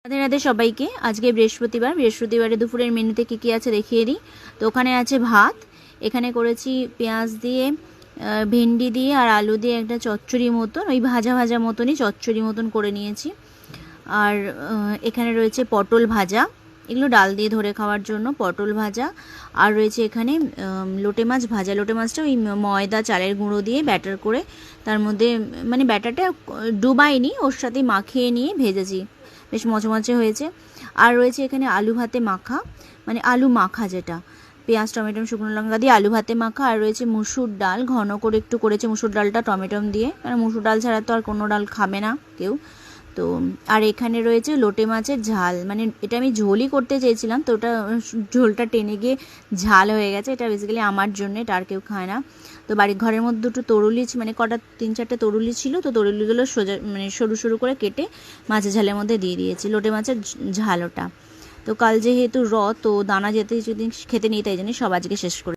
রাধে রাধে সবাইকে। আজকে বৃহস্পতিবারে দুপুরের মেনুতে কী কী আছে দেখিয়ে দিই। তো ওখানে আছে ভাত, এখানে করেছি পেঁয়াজ দিয়ে, ভেন্ডি দিয়ে আর আলু দিয়ে একটা চচ্চড়ি মতন, ওই ভাজা ভাজা মতনই চচ্চড়ি মতন করে নিয়েছি। আর এখানে রয়েছে পটল ভাজা, এগুলো ডাল দিয়ে ধরে খাওয়ার জন্য পটল ভাজা। আর রয়েছে এখানে লোটে মাছ ভাজা। লোটে মাছটা ওই ময়দা চালের গুঁড়ো দিয়ে ব্যাটার করে তার মধ্যে মানে ব্যাটারটা ডুবাইনি, ওর সাথে মাখিয়ে নিয়ে ভেজেছি, বেশ মচমচে হয়েছে। আর রয়েছে এখানে আলু ভাতে মাখা, মানে আলু মাখা যেটা পেঁয়াজ টমেটো শুকনো লঙ্কা দিয়ে আলু ভাতে মাখা। আর রয়েছে মুসুর ডাল, ঘন করে একটু করেছে মুসুর ডালটা টমেটো দিয়ে, কারণ মুসুর ডাল ছাড়া তো আর কোনো ডাল খাবে না কেউ। তো আর এখানে রয়েছে লোটে মাছের ঝাল, মানে এটা আমি ঝোলই করতে চেয়েছিলাম, তো ওটা ঝোলটা টেনে গিয়ে ঝাল হয়ে গেছে। এটা বেসিক্যালি আমার জন্য, এটা আর কেউ খায় না। তো বাড়ির ঘরের মধ্যে দুটো তরুলি, মানে কটা 3-4টে তরুলি ছিল, তো তরুলিগুলো সোজা মানে সরু সরু করে কেটে মাছের ঝালের মধ্যে দিয়ে দিয়েছি, লোটে মাছের ঝাল ওটা। তো কাল যেহেতু তো দানা যেতে যদি খেতে নিই, তাই জন্য সব আজকে শেষ করে